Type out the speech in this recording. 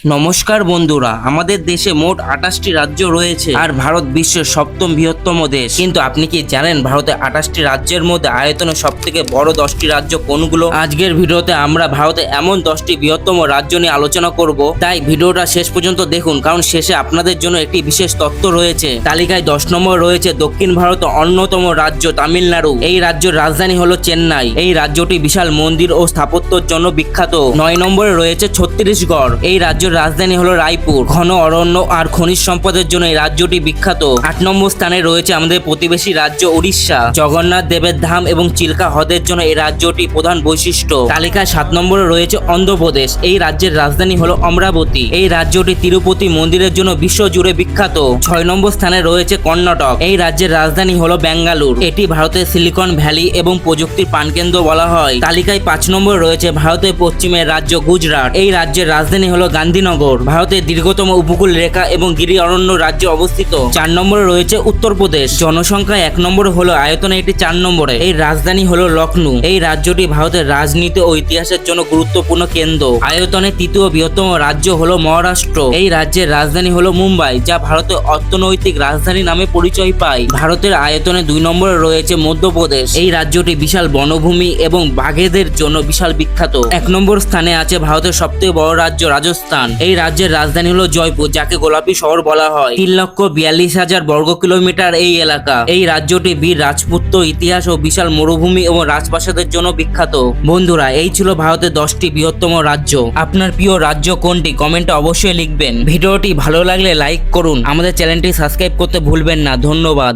নমস্কার বন্ধুরা, আমাদের দেশে মোট 28টি রাজ্য রয়েছে আর ভারত বিশ্বের সপ্তম বৃহত্তম দেশ। কিন্তু আপনি কি জানেন ভারতের 28টি রাজ্যের মধ্যে আয়তনে সব থেকে বড় 10টি রাজ্য কোনগুলো? আজকের ভিডিওতে আমরা ভারতে এমন 10টি বৃহত্তম রাজ্য নিয়ে আলোচনা করব, তাই ভিডিওটা শেষ পর্যন্ত দেখুন, কারণ শেষে আপনাদের জন্য একটি বিশেষ তথ্য রয়েছে। তালিকায় 10 নম্বর রয়েছে দক্ষিণ ভারতের অন্যতম রাজ্য তামিলনাড়ু। এই রাজ্যের রাজধানী হলো চেন্নাই। এই রাজ্যটি বিশাল মন্দির ও স্থাপত্যের জন্য বিখ্যাত। 9 নম্বরে রয়েছে ছত্তিশগড়। এই রাজ্যের রাজধানী হলো রায়পুর। ঘন অরণ্য আর খনিজ সম্পদের জন্য এই রাজ্যটি বিখ্যাত। 8 নম্বর স্থানে রয়েছে আমাদের প্রতিবেশী রাজ্য উড়িষ্যা। জগন্নাথ দেবের ধাম এবং চিল্কা হ্রদের জন্য এই রাজ্যটি প্রধান বৈশিষ্ট্য। তালিকায় 7 নম্বরে রয়েছে অন্ধ্রপ্রদেশ। এই রাজ্যের রাজধানী হলো অমরাবতী। এই রাজ্যটি তিরুপতি মন্দিরের জন্য বিশ্বজুড়ে বিখ্যাত। 6 নম্বর স্থানে রয়েছে কর্ণাটক। এই রাজ্যের রাজধানী হলো বেঙ্গালুরু। এটি ভারতের সিলিকন ভ্যালি এবং প্রযুক্তির প্রাণকেন্দ্র বলা হয়। তালিকায় 5 নম্বরে রয়েছে ভারতের পশ্চিমের রাজ্য গুজরাট। এই রাজ্যের রাজধানী হলো গান্ধীনগর। ভারতের দীর্ঘতম উপকূল রেখা এবং গিরি অরণ্য রাজ্যে অবস্থিত। 4 নম্বরে রয়েছে উত্তরপ্রদেশ। জনসংখ্যায় 1 নম্বরে হলো, আয়তনে এটি 4 নম্বরে। এই রাজধানী হলো লখনউ। এই রাজ্যটি ভারতের রাজনীতি ও ইতিহাসের জন্য গুরুত্বপূর্ণ কেন্দ্র। আয়তনে তৃতীয় বৃহত্তম রাজ্য হলো মহারাষ্ট্র। এই রাজ্যের রাজধানী হলো মুম্বাই, যা ভারতের অর্থনৈতিক রাজধানী নামে পরিচয় পায়। ভারতের আয়তনে 2 নম্বরে রয়েছে মধ্যপ্রদেশ। এই রাজ্যটি বিশাল বনভূমি এবং বাঘেদের জন্য বিশাল বিখ্যাত। 1 নম্বর স্থানে আছে ভারতের সবথেকে বড় রাজ্য রাজস্থান। এই রাজ্যের রাজধানী হলো জয়পুর, যাকে গোলাপী শহর বলা হয়। 3,42,000 বর্গ কিলোমিটার এই এলাকা। এই রাজ্যটি বীর রাজপুত্র ইতিহাস ও বিশাল মরুভূমি এবং রাজপ্রাসাদের জন্য বিখ্যাত। বন্ধুরা, এই ছিল ভারতের 10টি বৃহত্তম রাজ্য। আপনার প্রিয় রাজ্য কোনটি কমেন্টে অবশ্যই লিখবেন। ভিডিওটি ভালো লাগলে লাইক করুন। আমাদের চ্যানেলটি সাবস্ক্রাইব করতে ভুলবেন না। ধন্যবাদ।